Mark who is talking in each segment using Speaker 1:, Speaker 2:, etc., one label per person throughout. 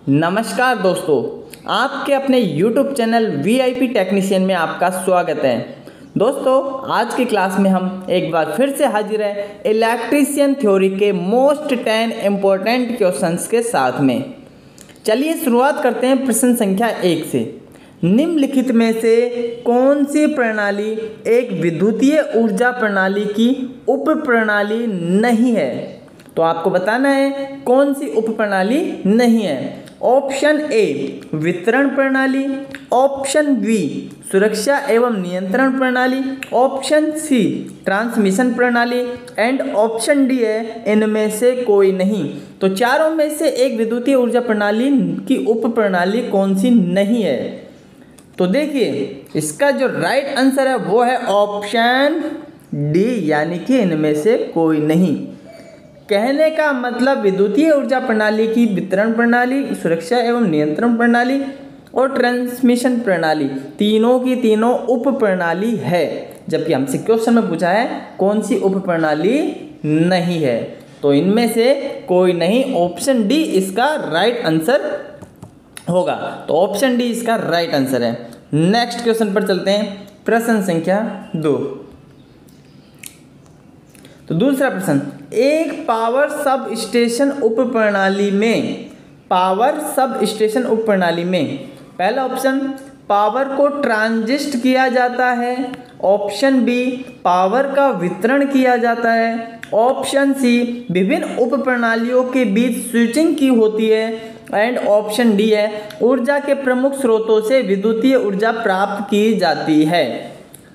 Speaker 1: नमस्कार दोस्तों, आपके अपने YouTube चैनल VIP टेक्नीशियन में आपका स्वागत है। दोस्तों, आज की क्लास में हम एक बार फिर से हाजिर हैं इलेक्ट्रीशियन थ्योरी के मोस्ट 10 इम्पोर्टेंट क्वेश्चंस के साथ में। चलिए शुरुआत करते हैं प्रश्न संख्या 1 से। निम्नलिखित में से कौन सी प्रणाली एक विद्युतीय ऊर्जा प्रणाली की उप प्रणाली नहीं है? तो आपको बताना है कौन सी उप प्रणाली नहीं है। ऑप्शन ए वितरण प्रणाली, ऑप्शन बी सुरक्षा एवं नियंत्रण प्रणाली, ऑप्शन सी ट्रांसमिशन प्रणाली एंड ऑप्शन डी है इनमें से कोई नहीं। तो चारों में से एक विद्युतीय ऊर्जा प्रणाली की उप प्रणाली कौन सी नहीं है? तो देखिए, इसका जो राइट आंसर है वो है ऑप्शन डी, यानी कि इनमें से कोई नहीं। कहने का मतलब विद्युतीय ऊर्जा प्रणाली की वितरण प्रणाली, सुरक्षा एवं नियंत्रण प्रणाली और ट्रांसमिशन प्रणाली तीनों की तीनों उप प्रणाली है, जबकि हमसे क्वेश्चन में पूछा है कौन सी उप प्रणाली नहीं है। तो इनमें से कोई नहीं, ऑप्शन डी इसका राइट आंसर होगा। तो ऑप्शन डी इसका राइट आंसर है। नेक्स्ट क्वेश्चन पर चलते हैं, प्रश्न संख्या 2। तो दूसरा प्रश्न, एक पावर सब स्टेशन उप प्रणाली में, पावर सब स्टेशन उप प्रणाली में पहला ऑप्शन पावर को ट्रांजिस्ट किया जाता है, ऑप्शन बी पावर का वितरण किया जाता है, ऑप्शन सी विभिन्न उप प्रणालियों के बीच स्विचिंग की होती है एंड ऑप्शन डी है ऊर्जा के प्रमुख स्रोतों से विद्युतीय ऊर्जा प्राप्त की जाती है।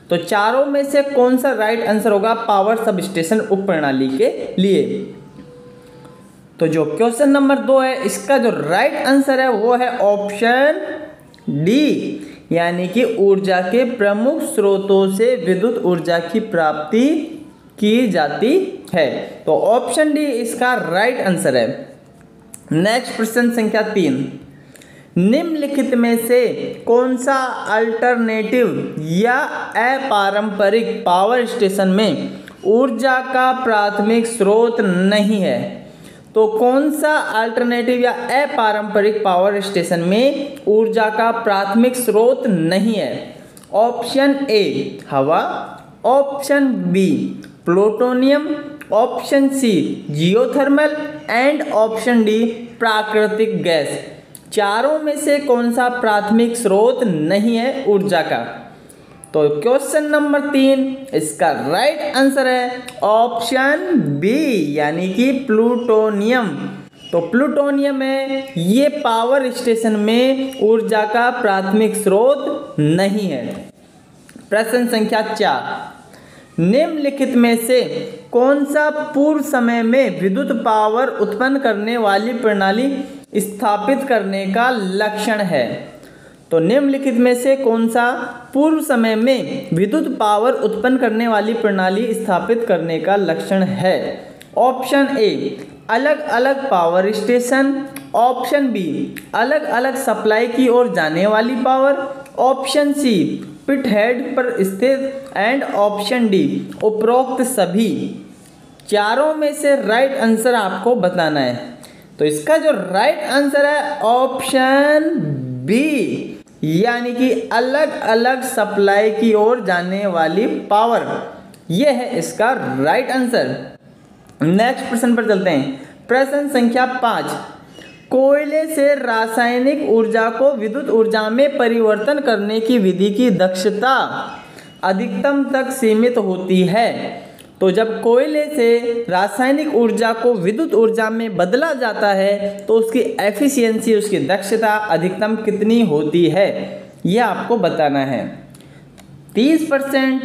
Speaker 1: तो चारों में से कौन सा राइट आंसर होगा पावर सब स्टेशन उप प्रणाली के लिए? तो जो क्वेश्चन नंबर 2 है, इसका जो राइट आंसर है वो है ऑप्शन डी, यानी कि ऊर्जा के प्रमुख स्रोतों से विद्युत ऊर्जा की प्राप्ति की जाती है। तो ऑप्शन डी इसका राइट आंसर है। नेक्स्ट प्रश्न संख्या 3, निम्नलिखित में से कौन सा अल्टरनेटिव या अपारंपरिक पावर स्टेशन में ऊर्जा का प्राथमिक स्रोत नहीं है? तो कौन सा अल्टरनेटिव या अपारंपरिक पावर स्टेशन में ऊर्जा का प्राथमिक स्रोत नहीं है? ऑप्शन ए हवा, option B plutonium, option C geothermal and option D प्राकृतिक गैस। चारों में से कौन सा प्राथमिक स्रोत नहीं है ऊर्जा का? तो क्वेश्चन नंबर 3 इसका राइट आंसर है ऑप्शन बी, यानी कि प्लूटोनियम। तो प्लूटोनियम है ये पावर स्टेशन में ऊर्जा का प्राथमिक स्रोत नहीं है। प्रश्न संख्या 4, निम्नलिखित में से कौन सा पूर्व समय में विद्युत पावर उत्पन्न करने वाली प्रणाली स्थापित करने का लक्षण है? तो निम्नलिखित में से कौन सा पूर्व समय में विद्युत पावर उत्पन्न करने वाली प्रणाली स्थापित करने का लक्षण है? ऑप्शन ए अलग अलग पावर स्टेशन, ऑप्शन बी अलग अलग सप्लाई की ओर जाने वाली पावर, ऑप्शन सी पिट हेड पर स्थित एंड ऑप्शन डी उपरोक्त सभी। चारों में से राइट आंसर आपको बताना है। तो इसका जो राइट आंसर है ऑप्शन बी, यानी कि अलग अलग सप्लाई की ओर जाने वाली पावर, यह है इसका राइट आंसर। नेक्स्ट प्रश्न पर चलते हैं, प्रश्न संख्या 5, कोयले से रासायनिक ऊर्जा को विद्युत ऊर्जा में परिवर्तन करने की विधि की दक्षता अधिकतम तक सीमित होती है। तो जब कोयले से रासायनिक ऊर्जा को विद्युत ऊर्जा में बदला जाता है तो उसकी एफिशिएंसी, उसकी दक्षता अधिकतम कितनी होती है, यह आपको बताना है। 30%,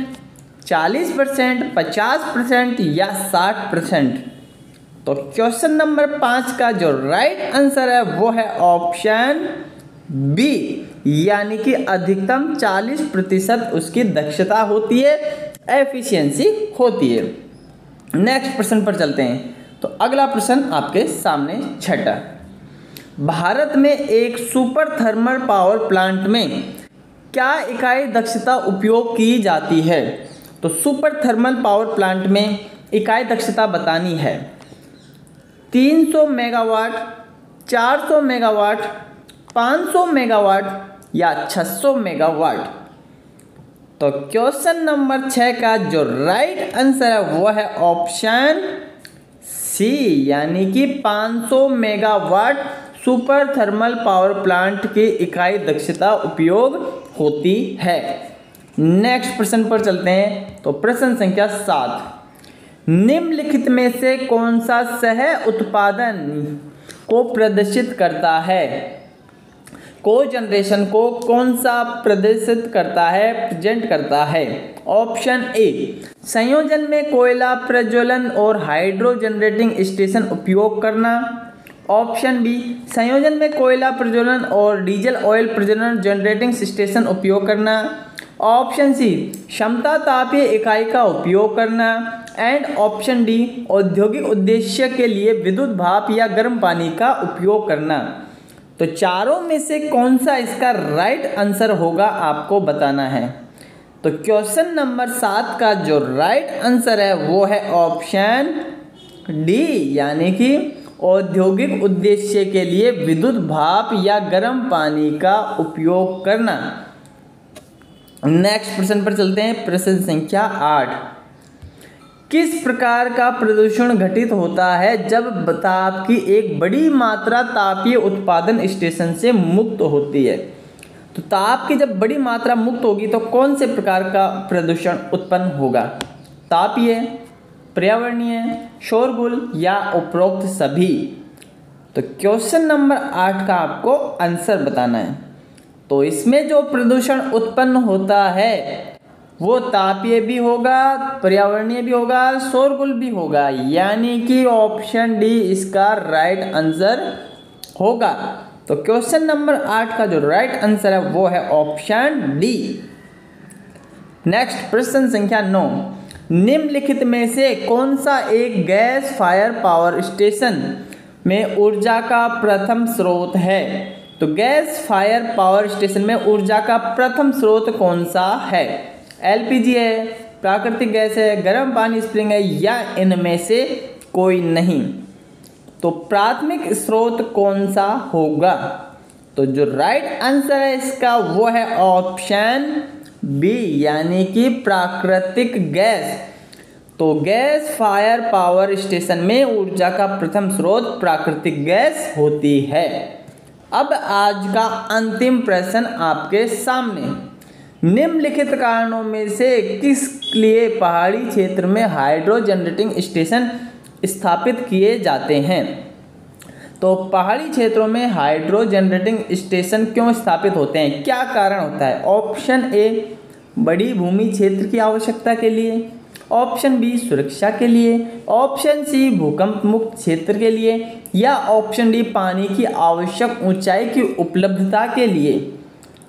Speaker 1: 40%, 50% या 60%। तो क्वेश्चन नंबर 5 का जो राइट आंसर है वो है ऑप्शन बी, यानी कि अधिकतम 40% उसकी दक्षता होती है, एफिशिएंसी होती है। नेक्स्ट प्रश्न पर चलते हैं। तो अगला प्रश्न आपके सामने 6, भारत में एक सुपर थर्मल पावर प्लांट में क्या इकाई दक्षता उपयोग की जाती है? तो सुपर थर्मल पावर प्लांट में इकाई दक्षता बतानी है। 300 मेगावाट, 400 मेगावाट, 500 मेगावाट या 600 मेगावाट? तो क्वेश्चन नंबर 6 का जो राइट आंसर है वो है ऑप्शन सी, यानी कि 500 megawatt super thermal power plant की इकाई दक्षता उपयोग होती है। नेक्स्ट प्रश्न पर चलते हैं। तो प्रश्न संख्या 7, निम्नलिखित में से कौन सा सह उत्पादन को प्रदर्शित करता है? कोजनरेशन को कौन सा प्रदर्शित करता है, प्रेजेंट करता है? ऑप्शन ए, संयोजन में कोयला प्रज्वलन और हाइड्रो जनरेटिंग स्टेशन उपयोग करना। ऑप्शन बी, संयोजन में कोयला प्रज्वलन और डीजल ऑयल प्रज्वलन जनरेटिंग स्टेशन उपयोग करना। ऑप्शन सी, क्षमता तापीय इकाई का उपयोग करना। एंड ऑप्शन डी, औद्योगिक उद्देश्य के लिए विद्युत भाप या गर्म पानी का उपयोग करना। तो चारों में से कौन सा इसका राइट आंसर होगा आपको बताना है। तो क्वेश्चन नंबर 7 का जो राइट आंसर है वो है ऑप्शन डी, यानी कि औद्योगिक उद्देश्य के लिए विद्युत भाप या गर्म पानी का उपयोग करना। नेक्स्ट प्रश्न पर चलते हैं। प्रश्न संख्या 8, किस प्रकार का प्रदूषण घटित होता है जब ताप की एक बड़ी मात्रा तापीय उत्पादन स्टेशन से मुक्त होती है? तो ताप की जब बड़ी मात्रा मुक्त होगी तो कौन से प्रकार का प्रदूषण उत्पन्न होगा? तापीय, पर्यावरणीय, शोरगुल या उपरोक्त सभी? तो क्वेश्चन नंबर 8 का आपको आंसर बताना है। तो इसमें जो प्रदूषण उत्पन्न होता है वो तापीय भी होगा, पर्यावरणीय भी होगा, शोरगुल भी होगा, यानी कि ऑप्शन डी इसका राइट आंसर होगा। तो क्वेश्चन नंबर 8 का जो राइट आंसर है वो है ऑप्शन डी। नेक्स्ट प्रश्न संख्या 9, निम्नलिखित में से कौन सा एक गैस फायर पावर स्टेशन में ऊर्जा का प्रथम स्रोत है? तो गैस फायर पावर स्टेशन में ऊर्जा का प्रथम स्रोत कौन सा है? एलपीजी है, प्राकृतिक गैस है, गर्म पानी स्प्रिंग है या इनमें से कोई नहीं? तो प्राथमिक स्रोत कौन सा होगा? तो जो राइट आंसर है इसका वो है ऑप्शन बी, यानी कि प्राकृतिक गैस। तो गैस फायर पावर स्टेशन में ऊर्जा का प्रथम स्रोत प्राकृतिक गैस होती है। अब आज का अंतिम प्रश्न आपके सामने, निम्नलिखित कारणों में से किस लिए पहाड़ी क्षेत्र में हाइड्रो जनरेटिंग स्टेशन स्थापित किए जाते हैं? तो पहाड़ी क्षेत्रों में हाइड्रो जनरेटिंग स्टेशन क्यों स्थापित होते हैं, क्या कारण होता है? ऑप्शन ए, बड़ी भूमि क्षेत्र की आवश्यकता के लिए। ऑप्शन बी, सुरक्षा के लिए। ऑप्शन सी, भूकंप मुक्त क्षेत्र के लिए। या ऑप्शन डी, पानी की आवश्यक ऊंचाई की उपलब्धता के लिए।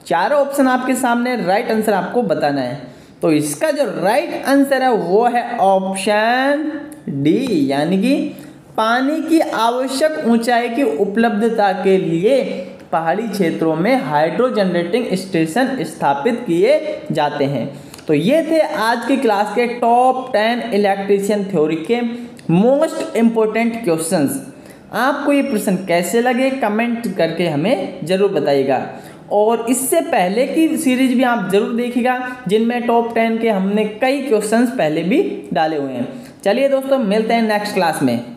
Speaker 1: चारों ऑप्शन आपके सामने, राइट आंसर आपको बताना है। तो इसका जो राइट आंसर है वो है ऑप्शन डी, यानी कि पानी की आवश्यक ऊंचाई की उपलब्धता के लिए पहाड़ी क्षेत्रों में हाइड्रो जनरेटिंग स्टेशन स्थापित किए जाते हैं। तो ये थे आज की क्लास के टॉप 10 इलेक्ट्रीशियन थ्योरी के मोस्ट इम्पोर्टेंट क्वेश्चंस। आपको ये प्रश्न कैसे लगे कमेंट करके हमें ज़रूर बताइएगा। और इससे पहले की सीरीज भी आप ज़रूर देखिएगा जिनमें टॉप 10 के हमने कई क्वेश्चंस पहले भी डाले हुए हैं। चलिए दोस्तों, मिलते हैं नेक्स्ट क्लास में।